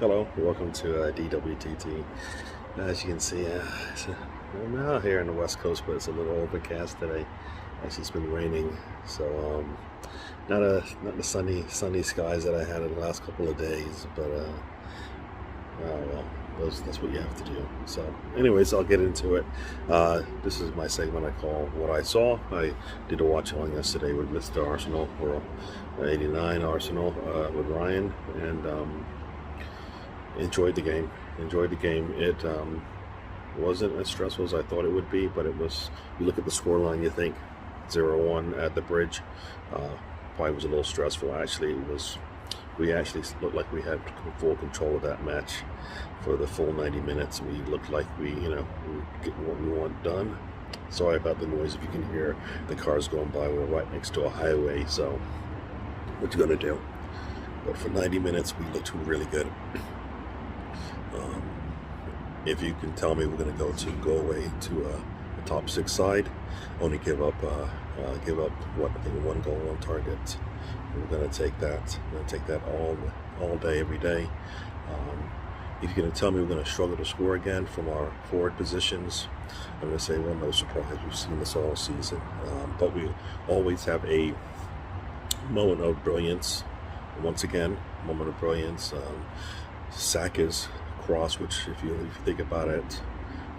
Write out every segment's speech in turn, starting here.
Hello, welcome to DWTT. As you can see, I'm out here on the West Coast, but it's a little overcast today. Actually, it's been raining, so not the sunny skies that I had in the last couple of days. But oh well, that's what you have to do. So, anyways, I'll get into it. This is my segment I call "What I Saw." I did a watch along yesterday with Mr. Arsenal for 89 Arsenal with Ryan, and enjoyed the game. It wasn't as stressful as I thought it would be, but it was. You look at the scoreline, you think 0-1 at the bridge. Probably was a little stressful. Actually, it was. We actually looked like we had full control of that match for the full 90 minutes. We looked like we getting what we want done. Sorry about the noise if you can hear the cars going by. We're right next to a highway, so what you gonna do? But for 90 minutes, we looked really good. If you can tell me we're going to go away to a top six side, only give up what I think one goal, one target. We're going to take that. We're going to take that all day, every day. If you're going to tell me we're going to struggle to score again from our forward positions, I'm going to say, well, no surprise. We've seen this all season, but we always have a moment of brilliance. Once again, moment of brilliance. Saka's cross, which if you think about it,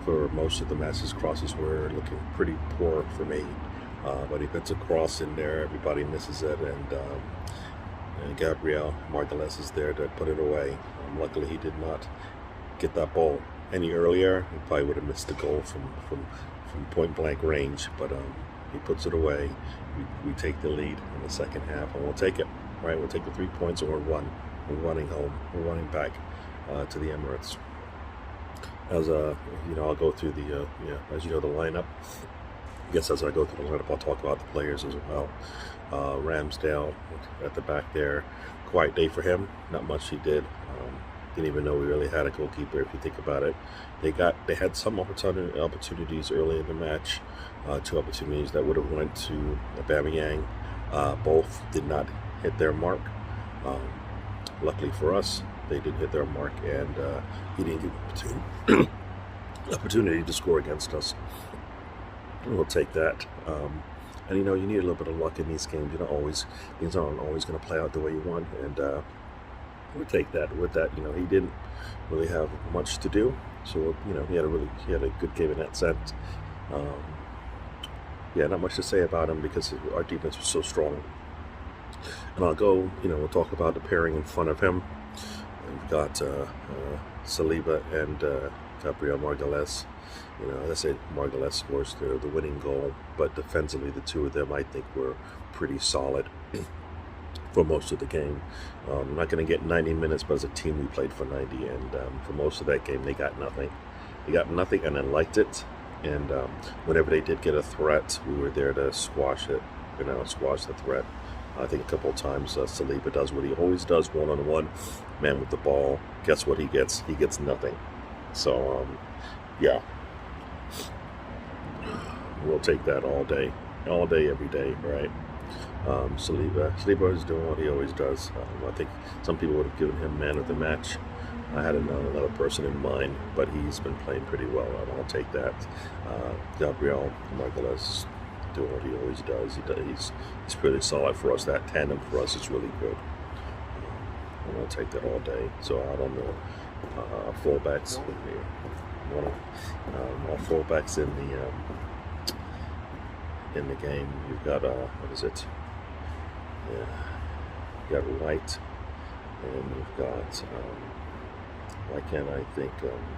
for most of the matches, crosses were looking pretty poor for me. But he puts a cross in there, everybody misses it, and Gabriel Margalez is there to put it away. Luckily, he did not get that ball any earlier. He probably would have missed the goal from point blank range, but he puts it away. We take the lead in the second half, and we'll take it. Right, we'll take the 3 points, and we're running home. We're running back to the Emirates. As I'll go through the as you know, the lineup. I guess as I go through the lineup, I'll talk about the players as well. Ramsdale at the back there, quiet day for him. Not much he did. Didn't even know we really had a goalkeeper. If you think about it, they had some opportunities early in the match. 2 opportunities that would have went to Aubameyang. Both did not hit their mark. Luckily for us, they did hit their mark, and he didn't get opportunity to score against us. We'll take that. And you need a little bit of luck in these games. Things aren't always going to play out the way you want, and we'll take that. With that, he didn't really have much to do, so he had a good game in that sense. Not much to say about him because our defense was so strong. And I'll go, we'll talk about the pairing in front of him. We've got Saliba and Gabriel Margalez. As I said, Margalez scores the winning goal, but defensively, the two of them, I think, were pretty solid for most of the game. I'm not going to get 90 minutes, but as a team, we played for 90, and for most of that game, they got nothing. They got nothing, and I liked it. And whenever they did get a threat, we were there to squash it, squash the threat. I think a couple of times Saliba does what he always does, one-on-one, man with the ball. Guess what he gets? He gets nothing. So, we'll take that all day, every day, right? Saliba is doing what he always does. I think some people would have given him man of the match. I had another person in mind, but he's been playing pretty well, and I'll take that. Gabriel Margalez doing what he always does. He's pretty solid for us. That tandem for us is really good. And I'll take that all day. So I don't know. Fullbacks. Our fullbacks in the game. You've got what is it? You got White, and you've got why can't I think?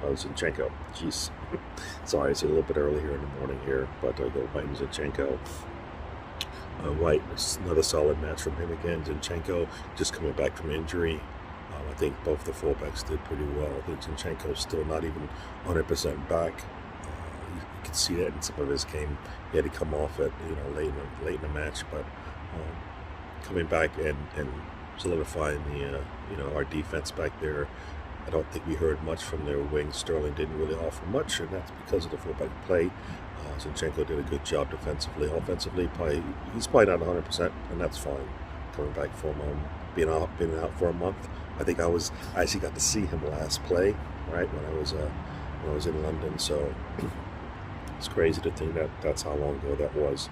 Zinchenko. Jeez. Sorry, it's a little bit early here in the morning here, but I go White and Zinchenko. White, another solid match from him again. Zinchenko just coming back from injury. I think both the fullbacks did pretty well. I think Zinchenko's still not even 100% back. You can see that in some of his game. He had to come off at late in the match, but coming back and solidifying our defense back there. I don't think we heard much from their wings. Sterling didn't really offer much, and that's because of the fullback play. Zinchenko did a good job defensively. Offensively, he's probably not 100%, and that's fine. Coming back from being out for a month, I think I actually got to see him last play, right, when I was in London. So it's crazy to think that that's how long ago that was.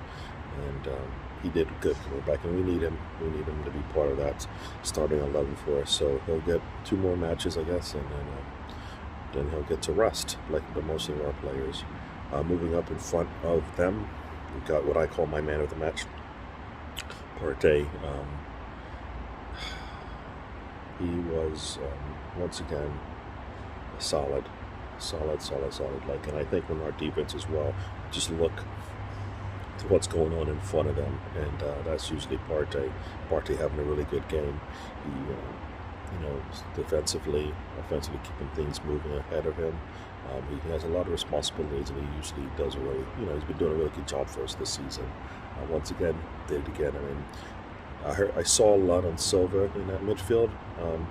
And he did good coming back, and we need him. We need him to be part of that starting 11 for us. So he'll get 2 more matches, I guess, and then he'll get to rest like the most of our players. Moving up in front of them, we've got what I call my man of the match, Partey. He was once again solid. Like, and I think when our defense as well, just look to what's going on in front of them, and that's usually Partey. Partey having a really good game. He, defensively, offensively, keeping things moving ahead of him. He has a lot of responsibilities, and he usually does a really, he's been doing a really good job for us this season. Once again, did it again. I mean, I saw a lot on Silva in that midfield,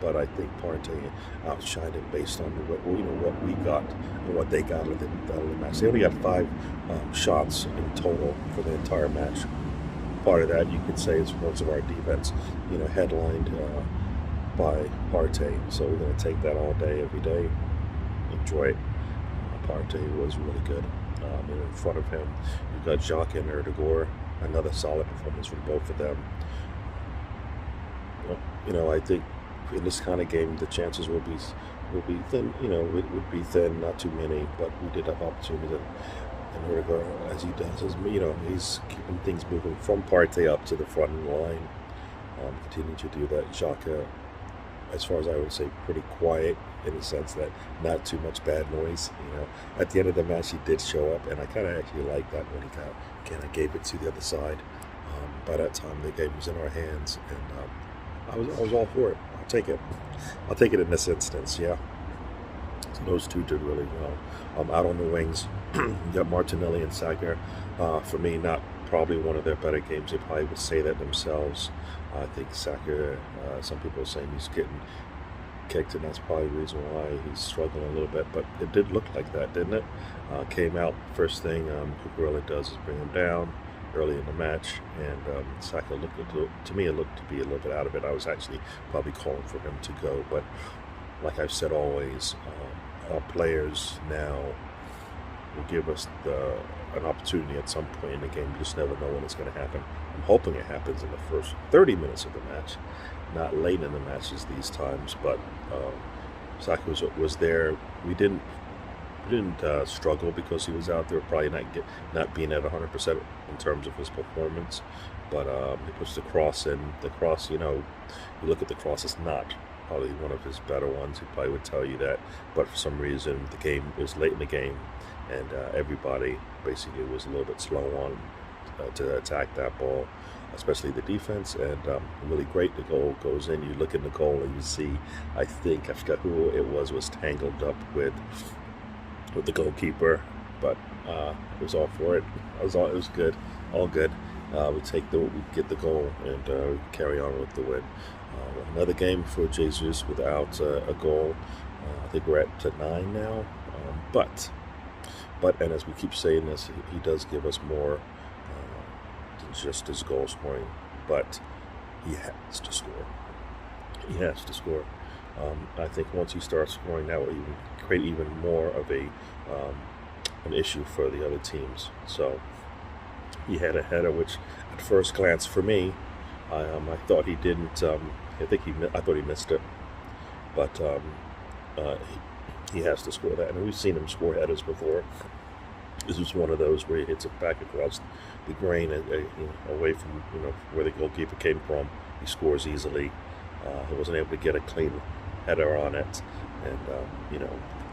but I think Partey outshined him based on what we got and what they got out of the match. They only got 5 shots in total for the entire match. Part of that, you could say, is most of our defense, headlined by Partey. So we're going to take that all day, every day. Enjoy it. Partey was really good. And in front of him, you've got Jacques and Erdegaard. Another solid performance from both of them. I think in this kind of game, the chances will be thin. It would be thin, not too many, but we did have opportunity. And Erdegaard, as he does, he's keeping things moving from Partey up to the front line. Continuing to do that. Jacques, as far as I would say, pretty quiet in the sense that not too much bad noise. At the end of the match, he did show up, and I kind of actually liked that when he kind of gave it to the other side. By that time, the game was in our hands, and I was all for it. I'll take it. I'll take it in this instance. Yeah. So those two did really well. Out on the wings, you got Martinelli and Saka. For me, not probably one of their better games. They probably would say that themselves. I think Saka, some people are saying he's getting kicked, and that's probably the reason why he's struggling a little bit. But it did look like that, didn't it? Came out, first thing Cucurella does is bring him down early in the match, and Saka to me, it looked to be a little bit out of it. I was actually probably calling for him to go, but like I've said always, our players now will give us an opportunity at some point in the game. You just never know when it's going to happen. I'm hoping it happens in the first 30 minutes of the match, not late in the matches these times. But Saka was there. We didn't struggle because he was out there, probably not being at 100% in terms of his performance. But he puts the cross in. The cross, you look at the cross, it's not probably one of his better ones. He probably would tell you that. But for some reason, the game was late in the game, and everybody basically was a little bit slow on to attack that ball, especially the defense. And really great, the goal goes in. You look in the goal and you see, I forgot who it was tangled up with the goalkeeper, but it was all for it. It was good, all good. We get the goal and carry on with the win. Another game for Jesus without a goal. I think we're at 9 now. But and as we keep saying this, he does give us more than just his goal scoring. But he has to score. He has to score. I think once he starts scoring, that will create even more of an issue for the other teams. So he had a header, which at first glance for me, I thought he didn't. I thought he missed it, but he has to score that. And we've seen him score headers before. This was one of those where he hits it back across the grain, away from where the goalkeeper came from. He scores easily. He wasn't able to get a clean header on it, and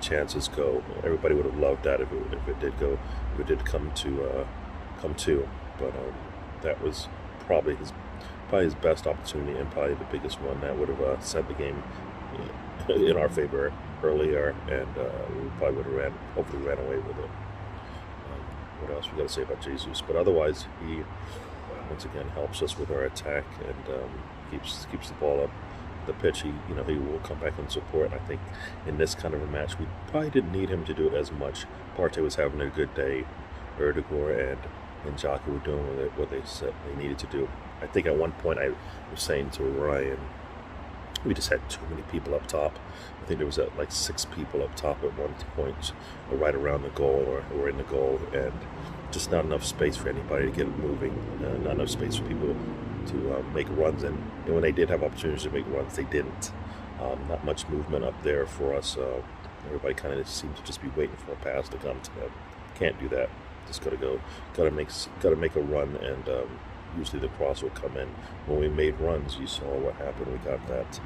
chances go. Everybody would have loved that if it did come to. But that was probably his best opportunity, and probably the biggest one that would have set the game in our favor earlier, and we probably would have hopefully ran away with it. What else we got to say about Jesus? But otherwise, he once again helps us with our attack and keeps the ball up the pitch. He will come back and support. I think in this kind of a match, we probably didn't need him to do it as much. Partey was having a good day. Erdegaard and Jacques were doing what they said they needed to do. I think at one point I was saying to Ryan, we just had too many people up top. I think there was like 6 people up top at one point, right around the goal or in the goal, and just not enough space for anybody to get moving, not enough space for people to make runs, and when they did have opportunities to make runs, they didn't. Not much movement up there for us. Everybody kind of seemed to just be waiting for a pass to come to them. Can't do that. Just gotta make a run, and usually the cross will come in. When we made runs, you saw what happened. We got that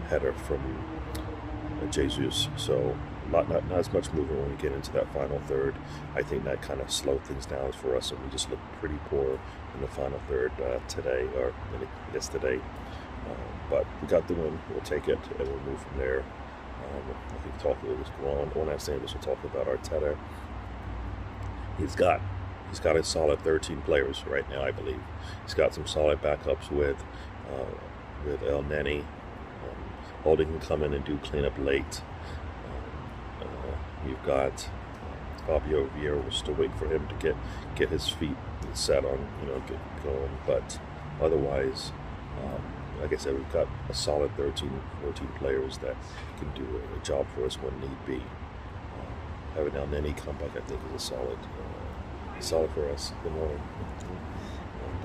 header from Jesus. So not as much movement when we get into that final third. I think that kind of slowed things down for us, and we just looked pretty poor in the final third today, or yesterday. But we got the win. We'll take it, and we'll move from there. I think one last thing we'll talk about Arteta. He's got a solid 13 players right now, I believe. He's got some solid backups with El Neni. Holding can come in and do cleanup late. You've got Fabio Vieira. We're still waiting for him to get his feet set on, get going. But otherwise, like I said, we've got a solid 13, 14 players that can do a job for us when need be. Having El Neni come back, I think, is a solid for us. Good morning.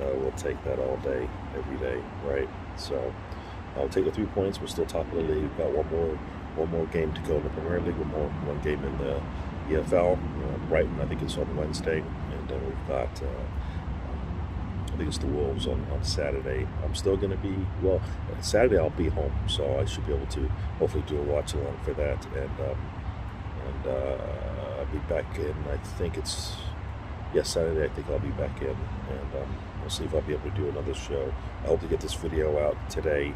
And we'll take that all day, every day, right? So I'll take the 3 points. We're still top of the league. We've got one more game to go in the Premier League. One game in the EFL. Brighton, I think it's on Wednesday, and then we've got I think it's the Wolves on Saturday. I'm still going to be, Saturday I'll be home, so I should be able to hopefully do a watch along for that, and I'll be back in. I think it's Saturday. I think I'll be back in, and we'll see if I'll be able to do another show. I hope to get this video out today,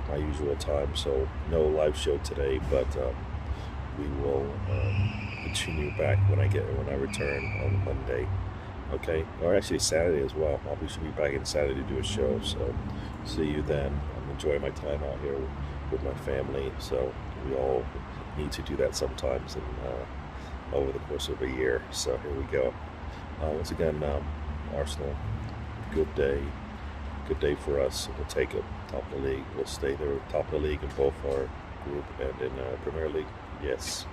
my usual time. So no live show today, but we will continue back when I return on Monday. Okay, or actually Saturday as well. I should be back in Saturday to do a show. So see you then. I'm enjoying my time out here with my family. So we all need to do that sometimes, and over the course of a year. So here we go. Once again, Arsenal, good day for us. We'll take it, top of the league. We'll stay there, top of the league in both our group and in Premier League. Yes.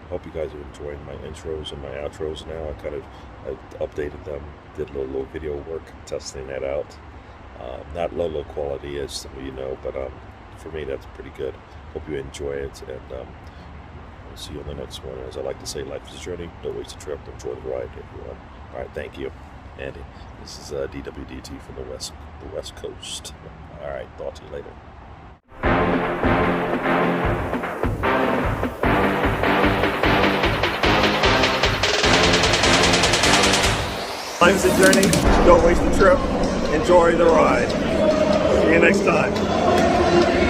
Hope you guys are enjoying my intros and my outros now. I updated them, did a little video work, testing that out. Not low quality, as some of you know, but for me that's pretty good. Hope you enjoy it, and we'll see you on the next one. As I like to say, life is a journey. Don't waste a trip. Enjoy the ride, everyone. All right, thank you. Andy, this is DWTT from the West Coast. All right, talk to you later. Life's a journey. Don't waste the trip. Enjoy the ride. See you next time.